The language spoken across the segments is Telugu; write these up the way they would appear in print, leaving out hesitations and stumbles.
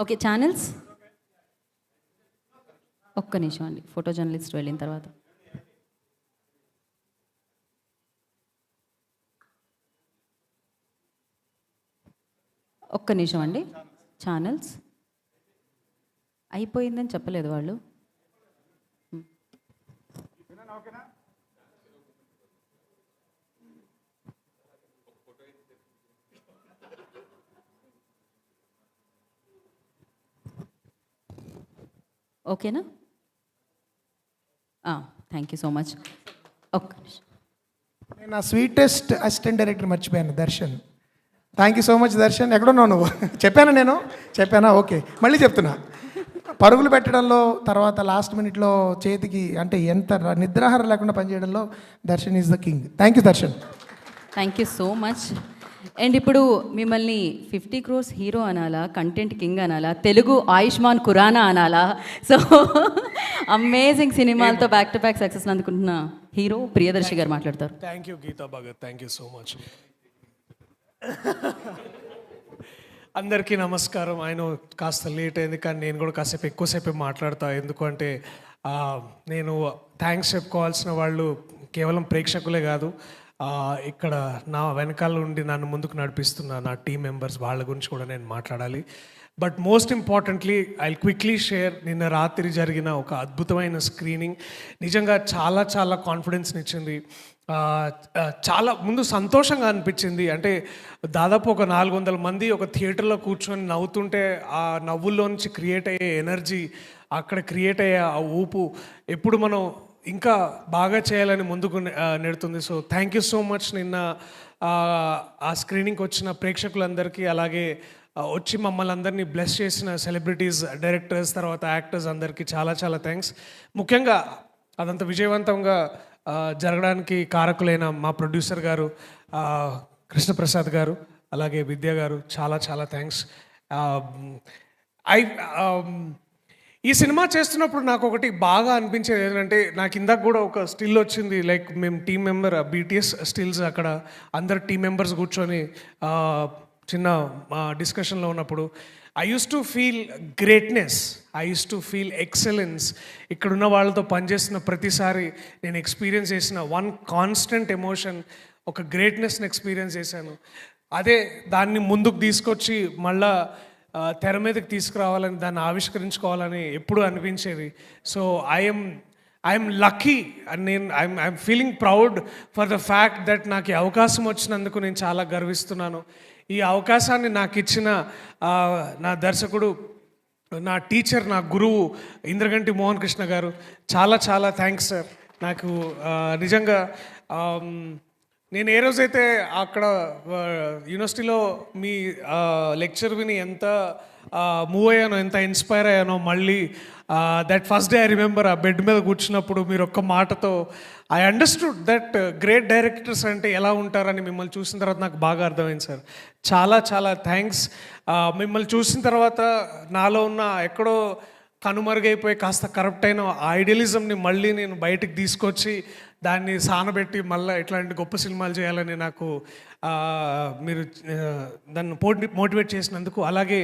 ఓకే, ఛానల్స్ ఒక్క నిమిషం అండి, ఫోటో జర్నలిస్ట్ వెళ్ళిన తర్వాత. ఒక్క నిమిషం అండి. ఛానల్స్ అయిపోయిందని చెప్పలేదు వాళ్ళు. ఓకేనా? Thank you so much. ఒక్క నిమిషం. నేను నా స్వీటెస్ట్ అసిస్టెంట్ డైరెక్టర్ మర్చిపోయాను, Darshan. Thank you so much Darshan. ఎక్కడున్నావు నువ్వు? చెప్పానా? ఓకే, మళ్ళీ చెప్తున్నా. పరుగులు పెట్టడంలో, తర్వాత లాస్ట్ మినిట్లో చేతికి అంటే ఎంత నిద్రాహారం లేకుండా పనిచేయడంలో Darshan is the king. Thank you Darshan. Thank you so much. And ఇప్పుడు మిమ్మల్ని 50 crores హీరో అనాలా, కంటెంట్ కింగ్ అనాలా, తెలుగు ఆయుష్మాన్ ఖురానా అనాలా? సో అమేజింగ్ సినిమాలతో బ్యాక్ టు బ్యాక్ సక్సెస్ అందుకుంటున్న హీరో ప్రియదర్శి గారు మాట్లాడతారు. Thank you Geetha Bhagat, thank you so much. అందరికీ నమస్కారం. ఆయన కాస్త లేట్ అయింది, కానీ నేను కూడా కాసేపు ఎక్కువసేపు మాట్లాడతా. ఎందుకంటే నేను థ్యాంక్స్ చెప్పుకోవాల్సిన వాళ్ళు కేవలం ప్రేక్షకులే కాదు, ఇక్కడ నా వెనకాల నుండి నన్ను ముందుకు నడిపిస్తున్న నా టీం మెంబర్స్, వాళ్ళ గురించి కూడా నేను మాట్లాడాలి. But most importantly I quickly share, నిన్న రాత్రి జరిగిన ఒక అద్భుతమైన స్క్రీనింగ్ నిజంగా చాలా చాలా కాన్ఫిడెన్స్ని ఇచ్చింది. చాలా ముందు సంతోషంగా అనిపించింది. అంటే దాదాపు ఒక 400 మంది ఒక థియేటర్లో కూర్చొని నవ్వుతుంటే ఆ నవ్వుల్లో నుంచి క్రియేట్ అయ్యే ఎనర్జీ, అక్కడ క్రియేట్ అయ్యే ఆ ఊపు ఎప్పుడు మనం ఇంకా బాగా చేయాలని ముందుకు నెడుతుంది. So thank you so much. నిన్న ఆ స్క్రీనింగ్కి వచ్చిన ప్రేక్షకులందరికీ, అలాగే వచ్చి మమ్మల్ని అందరినీ బ్లెస్ చేసిన సెలబ్రిటీస్, డైరెక్టర్స్, తర్వాత యాక్టర్స్ అందరికీ చాలా చాలా థ్యాంక్స్. ముఖ్యంగా అదంత విజయవంతంగా జరగడానికి కారకులైన మా ప్రొడ్యూసర్ గారు కృష్ణప్రసాద్ గారు, అలాగే విద్య గారు, చాలా చాలా థ్యాంక్స్. ఈ సినిమా చేస్తున్నప్పుడు నాకు ఒకటి బాగా అనిపించేది ఏంటంటే, నాకు ఇందాక కూడా ఒక స్టిల్ వచ్చింది. లైక్ మేము టీం మెంబర్ BTS స్టిల్స్, అక్కడ అందరు టీం మెంబర్స్ కూర్చొని చిన్న డిస్కషన్లో ఉన్నప్పుడు I use to feel greatness, I use to feel excellence. ఇక్కడున్న వాళ్ళతో పనిచేస్తున్న ప్రతిసారి నేను ఎక్స్పీరియన్స్ చేసిన వన్ కాన్స్టెంట్ ఎమోషన్, ఒక గ్రేట్నెస్ని ఎక్స్పీరియన్స్ చేశాను. అదే దాన్ని ముందుకు తీసుకొచ్చి మళ్ళా తెర మీదకి తీసుకురావాలని, దాన్ని ఆవిష్కరించుకోవాలని ఎప్పుడూ అనిపించేది. So I'm lucky and I'm feeling proud for the fact that నాకు ఈ అవకాశం వచ్చినందుకు నేను చాలా గర్విస్తున్నాను. ఈ అవకాశాన్ని నాకు ఇచ్చిన నా దర్శకుడు, నా టీచర్, నా గురువు ఇంద్రగంటి మోహన్ కృష్ణ గారు, చాలా చాలా థ్యాంక్స్ సార్. నాకు నిజంగా నేను ఏ రోజైతే అక్కడ యూనివర్సిటీలో మీ లెక్చర్ విని ఎంత మూవ్ అయ్యానో, ఎంత ఇన్స్పైర్ అయ్యానో, మళ్ళీ that first day I remember ఆ బెడ్ మీద కూర్చున్నప్పుడు మీరు ఒక్క మాటతో I understood that great directors అంటే ఎలా ఉంటారని మిమ్మల్ని చూసిన తర్వాత నాకు బాగా అర్థమైంది సార్. చాలా చాలా థ్యాంక్స్. మిమ్మల్ని చూసిన తర్వాత నాలో ఉన్న ఎక్కడో కనుమరుగైపోయి కాస్త కరప్ట్ అయిన ఐడియలిజంని మళ్ళీ నేను బయటికి తీసుకొచ్చి దాన్ని సానబెట్టి మళ్ళీ ఇట్లాంటి గొప్ప సినిమాలు చేయాలని నాకు మీరు దాన్ని మోటివేట్ చేసినందుకు, అలాగే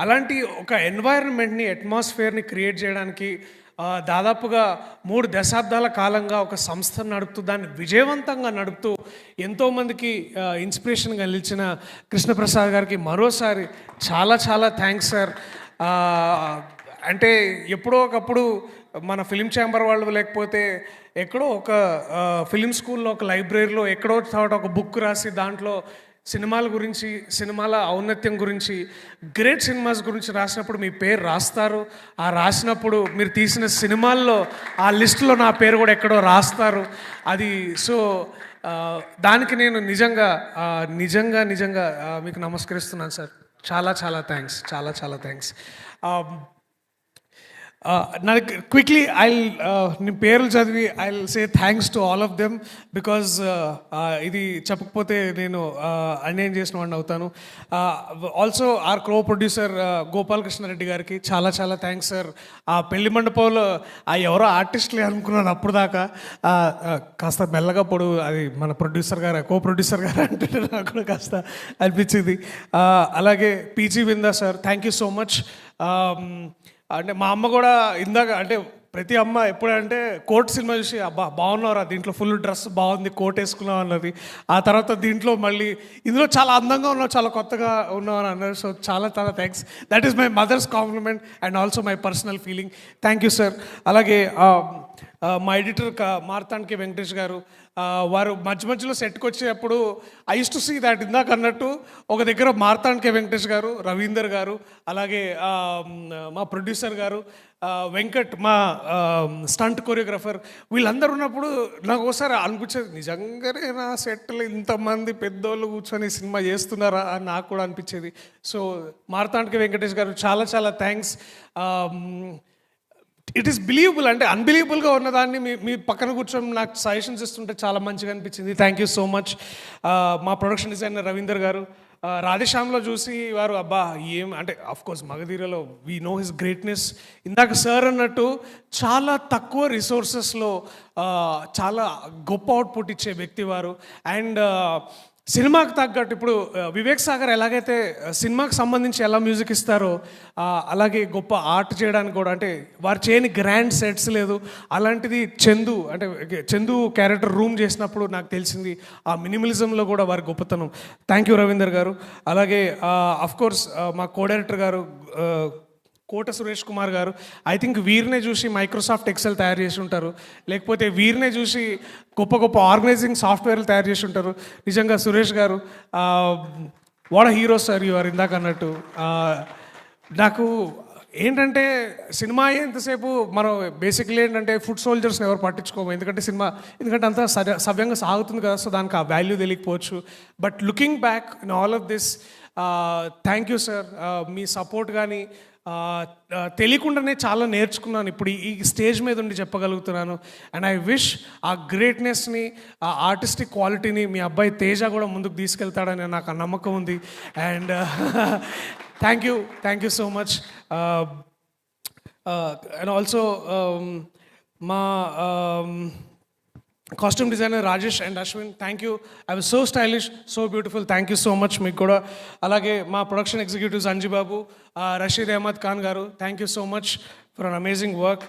అలాంటి ఒక ఎన్వైరన్మెంట్ని, అట్మాస్ఫియర్ని క్రియేట్ చేయడానికి దాదాపుగా 3 దశాబ్దాల కాలంగా ఒక సంస్థను నడుపుతూ, దాన్ని విజయవంతంగా నడుపుతూ ఎంతోమందికి ఇన్స్పిరేషన్గా నిలిచిన కృష్ణప్రసాద్ గారికి మరోసారి చాలా చాలా థ్యాంక్స్ సార్. అంటే ఎప్పుడో ఒకప్పుడు మన ఫిలిం ఛాంబర్ వాళ్ళు, లేకపోతే ఎక్కడో ఒక ఫిలిం స్కూల్లో, ఒక లైబ్రరీలో ఎక్కడో చోట ఒక బుక్ రాసి దాంట్లో సినిమాల గురించి, సినిమాల ఔన్నత్యం గురించి, గ్రేట్ సినిమాస్ గురించి రాసినప్పుడు మీ పేరు రాస్తారు. ఆ రాసినప్పుడు మీరు తీసిన సినిమాల్లో ఆ లిస్టులో నా పేరు కూడా ఎక్కడో రాస్తారు. అది సో దానికి నేను నిజంగా నిజంగా నిజంగా మీకు నమస్కరిస్తున్నాను సార్. చాలా చాలా థ్యాంక్స్, చాలా చాలా థ్యాంక్స్. నాకు క్విక్లీ నీ పేర్లు చదివి I say thanks to all of them because ఇది చెప్పకపోతే నేను అన్యాయం చేసిన వాడిని అవుతాను. Also our co producer Gopalakrishna Reddy గారికి చాలా చాలా థ్యాంక్స్ సార్. ఆ పెళ్లి మండపంలో ఎవరో ఆర్టిస్ట్లే అనుకున్నాను అప్పుడు దాకా. కాస్త మెల్లగా పొడు అది మన ప్రొడ్యూసర్ గారు కో ప్రొడ్యూసర్ గారు అంటే నాకు కూడా కాస్త అనిపించింది. అలాగే PG Vinda sir, thank you so much. అంటే మా అమ్మ కూడా ఇందాక అంటే ప్రతి అమ్మ ఎప్పుడంటే కోట్ సినిమా చూసి అబ్బా బాగున్నారా, దీంట్లో ఫుల్ డ్రెస్ బాగుంది, కోట్ వేసుకున్నావు అన్నది. ఆ తర్వాత దీంట్లో మళ్ళీ ఇందులో చాలా అందంగా ఉన్నావు, చాలా కొత్తగా ఉన్నావు అని అన్నారు. సో చాలా చాలా thanks. That is my mother's compliment and also my personal feeling. Thank you sir. అలాగే మా ఎడిటర్ మార్తాండ్కి వెంకటేష్ గారు, వారు మధ్య మధ్యలో సెట్కి వచ్చేటప్పుడు I use to see that ఇందాక అన్నట్టు ఒక దగ్గర మార్తాండ్కే వెంకటేష్ గారు, రవీందర్ గారు, అలాగే మా ప్రొడ్యూసర్ గారు వెంకట్, మా స్టంట్ కొరియోగ్రాఫర్, వీళ్ళందరూ ఉన్నప్పుడు నాకు ఒకసారి అనిపించేది నిజంగానే నా సెట్లో ఇంతమంది పెద్దోళ్ళు కూర్చొని సినిమా చేస్తున్నారా అని నాకు కూడా అనిపించేది. సో మార్తాండ్కే వెంకటేష్ గారు చాలా చాలా థ్యాంక్స్. ఇట్ ఈస్ బిలీవబుల్, అంటే అన్బిలీవబుల్గా ఉన్నదాన్ని మీ పక్కన కూర్చొని నాకు సజెషన్స్ ఇస్తుంటే చాలా మంచిగా అనిపించింది. Thank you so much. మా ప్రొడక్షన్ డిజైనర్ రవీందర్ గారు, రాధేశ్యామ్లో చూసి వారు అబ్బా ఏం అంటే అఫ్కోర్స్ మగధీరలో వీ నో హిస్ గ్రేట్నెస్. ఇందాక సార్ అన్నట్టు చాలా తక్కువ రిసోర్సెస్లో చాలా గొప్ప అవుట్పుట్ ఇచ్చే వ్యక్తి వారు. అండ్ సినిమాకి తగ్గట్టు ఇప్పుడు వివేక్ సాగర్ ఎలాగైతే సినిమాకి సంబంధించి ఎలా మ్యూజిక్ ఇస్తారో అలాగే గొప్ప ఆర్ట్ చేయడానికి కూడా, అంటే వారు చేయని గ్రాండ్ సెట్స్ లేదు. అలాంటిది చందు, అంటే చందు క్యారెక్టర్ రూమ్ చేసినప్పుడు నాకు తెలిసింది ఆ మినిమలిజంలో కూడా వారి గొప్పతనం. థ్యాంక్ యూ రవీందర్ గారు. అలాగే అఫ్కోర్స్ మా కో డైరెక్టర్ గారు కోట సురేష్ కుమార్ గారు. ఐ థింక్ వీరినే చూసి మైక్రోసాఫ్ట్ ఎక్సెల్ తయారు చేసి ఉంటారు, లేకపోతే వీరినే చూసి గొప్ప గొప్ప ఆర్గనైజింగ్ సాఫ్ట్వేర్లు తయారు చేసి ఉంటారు. నిజంగా సురేష్ గారు what hero sir you are. ఇందాక అన్నట్టు నాకు ఏంటంటే సినిమా ఎంతసేపు మనం బేసిక్లీ ఏంటంటే ఫుడ్ సోల్జర్స్ని ఎవరు పట్టించుకోము, ఎందుకంటే అంతా సవ్యంగా సాగుతుంది కదా, సో దానికి ఆ వాల్యూ తెలియకపోవచ్చు. But looking back in all of this, thank you sir. Me support కానీ తెలియకుండానే చాలా నేర్చుకున్నాను, ఇప్పుడు ఈ స్టేజ్ మీద ఉండి చెప్పగలుగుతున్నాను. అండ్ ఐ విష్ ఆ గ్రేట్నెస్ని, ఆ ఆర్టిస్టిక్ క్వాలిటీని మీ అబ్బాయి తేజ కూడా ముందుకు తీసుకెళ్తాడని నాకు ఆ నమ్మకం ఉంది. And thank you so much. And also మా costume designer Rajesh and Ashwin, thank you. I was so stylish, so beautiful. Thank you so much మీకు కూడా. అలాగే మా production executives Anjibabu, Rashid Ahmed Khan garu, thank you so much for an amazing work.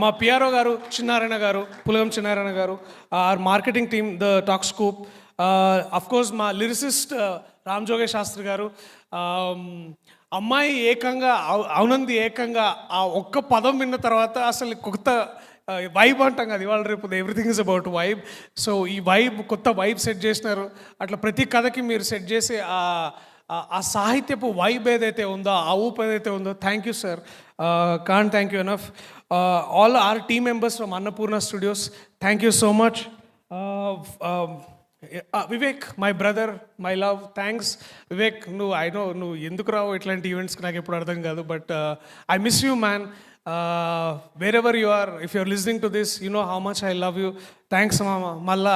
మా PRO garu Chinnarayana garu, Pulagam Chinnarayana garu, our marketing team the talk scoop, of course మా లిరిసిస్ట్ రామ్ జోగే శాస్త్రి గారు. అమ్మాయి ఏకంగా అవునంది ఏకంగా ఆ ఒక్క పదం విన్న తర్వాత అసలు కొత్త వైబ్ అంటాం కదా, ఇవాళ రేపు everything is about vibe. So ఈ వైబ్, కొత్త వైబ్ సెట్ చేసినారు. అట్లా ప్రతి కథకి మీరు సెట్ చేసే ఆ సాహిత్యపు వైబ్ ఏదైతే ఉందో, ఆ ఊపు ఏదైతే ఉందో, thank you sir. Can't thank you enough. All our team members from Annapurna studios, thank you so much. Vivek, my brother, my love, thanks Vivek. నువ్వు ఎందుకు రావు ఇట్లాంటి ఈవెంట్స్కి నాకు ఎప్పుడు అర్థం కాదు, but I miss you man. wherever you are, if you're listening to this, you know how much I love you. Thanks mama. మళ్ళా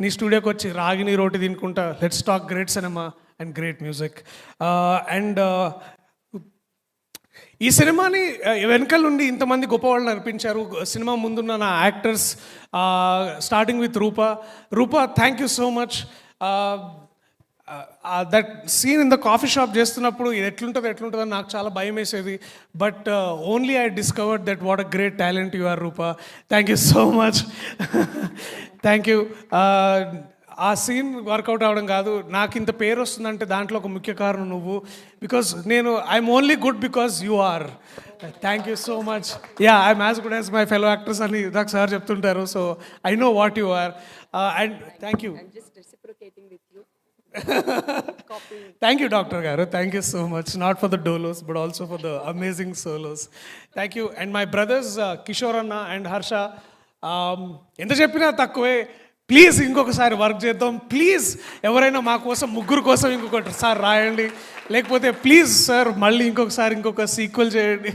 నీ స్టూడియోకి వచ్చి రాగిని రోటి తినుకుంటా let's talk great cinema and great music. And ఈ సినిమాని వెనకాల నుండి ఇంతమంది గొప్ప వాళ్ళని అనిపించారు. సినిమా ముందున్న నా actors, starting with Rupa, thank you so much. That scene in the coffee shop చేస్తున్నప్పుడు ఇది ఎట్లుంటుంది అని నాకు చాలా భయం వేసేది. But only I discovered that what a great talent you are Rupa. Thank you so much. Thank you. ఆ సీన్ వర్కౌట్ అవ్వడం కాదు, నాకు ఇంత పేరు వస్తుందంటే దాంట్లో ఒక ముఖ్య కారణం నువ్వు. Because I'm only good because you are. Thank you so much. Yeah, I'm as good as my fellow actors అని నాకు సార్ చెప్తుంటారు. So I know what you are. And thank you. Thank you, Dr. Garu. Thank you so much. Not for the dolos, but also for the amazing solos. Thank you. And my brothers, Kishore Anna and Harsha. ఎంత చెప్పినా తక్కువే. ప్లీజ్ ఇంకొకసారి వర్క్ చేద్దాం. ప్లీజ్ ఎవరైనా మా కోసం, ముగ్గురు కోసం ఇంకొకటి సార్ రాయండి. లేకపోతే ప్లీజ్ సార్ మళ్ళీ ఇంకొక సీక్వెల్ చేయండి.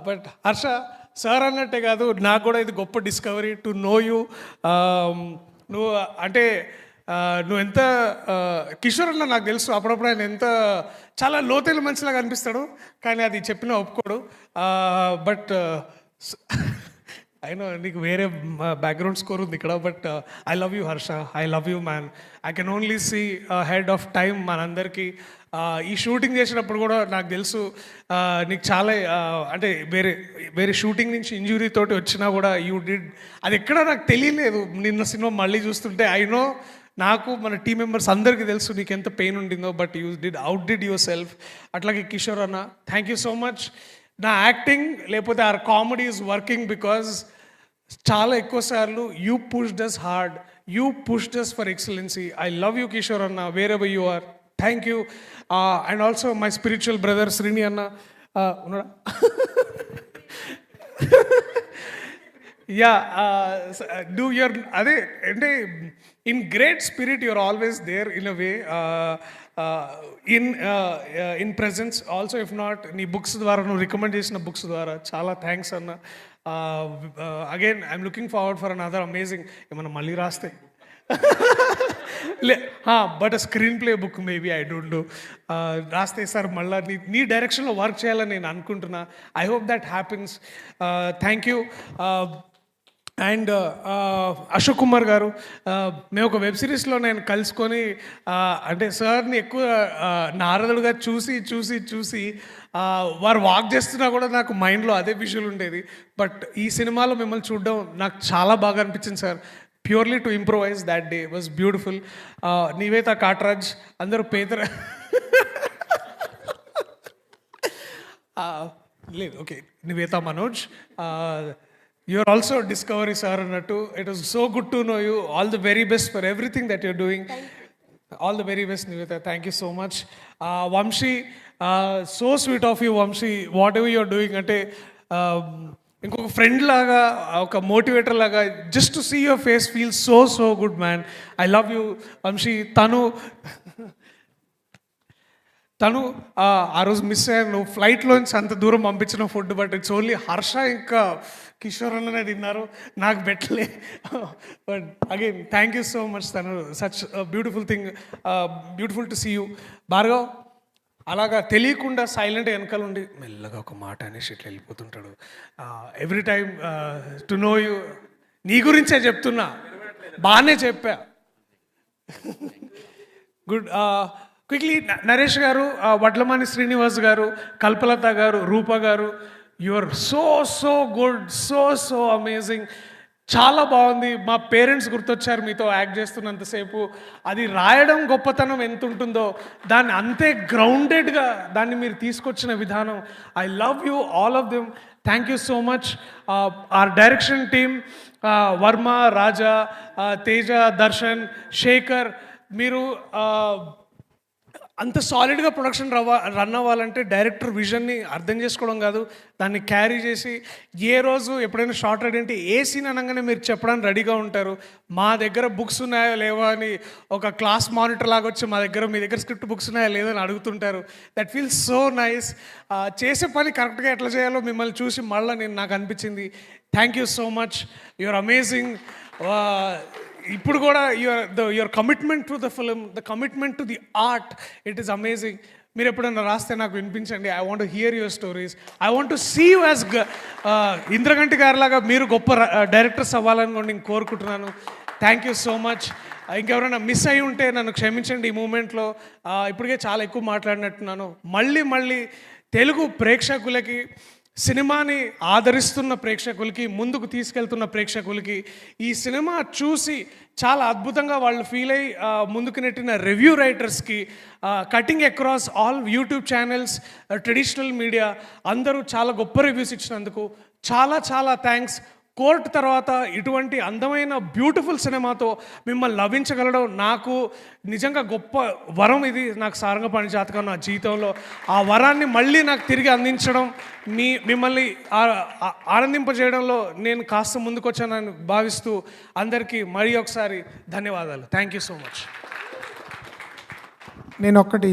బట్ హర్ష సార్ అన్నట్టే కాదు, నాకు కూడా ఇది గొప్ప డిస్కవరీ టు నో యూ. నువ్వు అంటే నువ్వు ఎంత కిషోర్ అన్న నాకు తెలుసు, అప్పుడప్పుడు ఆయన ఎంత చాలా లోతైన మనిషిలాగా అనిపిస్తాడు, కానీ అది చెప్పినా ఒప్పుకోడు. బట్ అయినా నీకు వేరే బ్యాక్గ్రౌండ్ స్కోర్ ఉంది ఇక్కడ. But I love you Harsha, I love you man. I can only see head of time మనందరికీ. ఈ షూటింగ్ చేసినప్పుడు కూడా నాకు తెలుసు నీకు చాలా అంటే వేరే షూటింగ్ నుంచి ఇంజురీ తోటి వచ్చినా కూడా యూ డిడ్, అది ఎక్కడ నాకు తెలియలేదు. నిన్న సినిమా మళ్ళీ చూస్తుంటే ఐ నో, నాకు మన టీం మెంబర్స్ అందరికీ తెలుసు నీకు ఎంత పెయిన్ ఉండిందో, but you did yourself. అట్లాగే కిషోర్ అన్న, థ్యాంక్ యూ సో మచ్. నా యాక్టింగ్ లేకపోతే or comedy is working because చాలా ఎక్కువ సార్లు you pushed us hard, you pushed us for excellency. I love you Kishore అన్న, wherever you are. Thank you. And also my spiritual brother Srini అన్న ఉన్నాడా? యా, డూ యువర్ అదే అంటే in great spirit your always there in a way, in presence also. If not నీ బుక్స్ ద్వారా, నువ్వు రికమెండ్ చేసిన బుక్స్ ద్వారా చాలా థ్యాంక్స్ అన్న. Again I'm looking forward for another amazing, ఏమన్నా మళ్ళీ రాస్తే but screen play book maybe, I don't know, రాస్తే సార్ మళ్ళీ నీ డైరెక్షన్లో వర్క్ చేయాలని నేను అనుకుంటున్నా. I hope that happens. Thank you. And Ashok Kumar గారు, మేము ఒక వెబ్ సిరీస్లో నేను కలుసుకొని అంటే సార్ని ఎక్కువ నారదుడుగా చూసి వారు వాక్ చేస్తున్నా కూడా నాకు మైండ్లో అదే విజువల్ ఉండేది. బట్ ఈ సినిమాలో మిమ్మల్ని చూడడం నాకు చాలా బాగా అనిపించింది sir. Purely to improvise that day was beautiful. Nivetha Katraj, అందరూ లేదు okay, Nivetha Manoj, you are also a discovery sir annattu. It was so good to know you. All the very best for everything that you're doing. All the very best, Nivetha. Thank you so much. Vamshi, so sweet of you, Vamshi. Whatever you're doing, ante ఇంకొక ఫ్రెండ్ లాగా, ఒక మోటివేటర్ లాగా, just to see your face feel so good man. I love you Vamsi. తను ఆ రోజు మిస్ అయ్యాను, నువ్వు ఫ్లైట్లోంచి అంత దూరం పంపించిన food, but it's only Harsha ఇంకా కిషోర్ అన్ననే తిన్నారు, నాకు పెట్టలే. But again thank you so much. తను such beautiful thing, beautiful to see you. Bhargav అలాగా తెలియకుండా సైలెంట్ వెనకాల ఉండి మెల్లగా ఒక మాట అనేసి ఇట్లా వెళ్ళిపోతుంటాడు. Every time to know you. నీ గురించే చెప్తున్నా, బాగానే చెప్పా. గుడ్. క్విక్లీ నరేష్ గారు, వడ్లమాని శ్రీనివాస్ గారు, కల్పలత గారు, రూప గారు, you are so good, so amazing. చాలా బాగుంది. మా పేరెంట్స్ గుర్తొచ్చారు మీతో యాక్ట్ చేస్తున్నంతసేపు. అది రాయడం గొప్పతనం ఎంత ఉంటుందో దాన్ని అంతే గ్రౌండెడ్గా దాన్ని మీరు తీసుకొచ్చిన విధానం, I love you all of them. Thank you so much. Our direction team, Varma, Raja, Teja, Darshan, Shekhar, మీరు అంత సాలిడ్గా ప్రొడక్షన్ రన్ అవ్వాలంటే డైరెక్టర్ విజన్ని అర్థం చేసుకోవడం కాదు, దాన్ని క్యారీ చేసి ఏ రోజు ఎప్పుడైనా షార్ట్ రెడీ అంటే ఏ సీన్ అనగానే మీరు చెప్పడానికి రెడీగా ఉంటారు. మా దగ్గర బుక్స్ ఉన్నాయా లేవా అని ఒక క్లాస్ మానిటర్ లాగా వచ్చి మీ దగ్గర స్క్రిప్ట్ బుక్స్ ఉన్నాయా లేదని అడుగుతుంటారు. That feels so nice. చేసే పని కరెక్ట్గా ఎట్లా చేయాలో మిమ్మల్ని చూసి మళ్ళీ నాకు అనిపించింది. Thank you so much. You're amazing. ఇప్పుడు కూడా your commitment to the film, the commitment to the art, it is amazing. మీరు ఎప్పుడన్నా రాస్తే నాకు వినిపించండి. I want to hear your stories. I want to see you as Indraganti గారిలాగా మీరు గొప్ప డైరెక్టర్స్ అవ్వాలని కూడా నేను కోరుకుంటున్నాను. Thank you so much. ఇంకెవరైనా మిస్ అయి ఉంటే నన్ను క్షమించండి ఈ మూమెంట్లో. ఇప్పటికే చాలా ఎక్కువ మాట్లాడినట్టున్నాను. మళ్ళీ తెలుగు ప్రేక్షకులకి, సినిమాని ఆదరిస్తున్న ప్రేక్షకులకి, ముందుకు తీసుకెళ్తున్న ప్రేక్షకులకి, ఈ సినిమా చూసి చాలా అద్భుతంగా వాళ్ళు ఫీల్ అయ్యి ముందుకు నెట్టిన రివ్యూ రైటర్స్కి, cutting across all YouTube channels, traditional media అందరూ చాలా గొప్ప రివ్యూస్ ఇచ్చినందుకు చాలా థ్యాంక్స్. కోర్ట్ తర్వాత ఇటువంటి అందమైన బ్యూటిఫుల్ సినిమాతో మిమ్మల్ని లభించగలడం నాకు నిజంగా గొప్ప వరం. ఇది నాకు సారంగపాణి జాతకం నా జీవితంలో. ఆ వరాన్ని మళ్ళీ నాకు తిరిగి అందించడం, మిమ్మల్ని ఆనందింపజేయడంలో నేను కాస్త ముందుకొచ్చానని భావిస్తూ అందరికీ మరీ ఒకసారి ధన్యవాదాలు. Thank you so much. నేను ఒక్కటి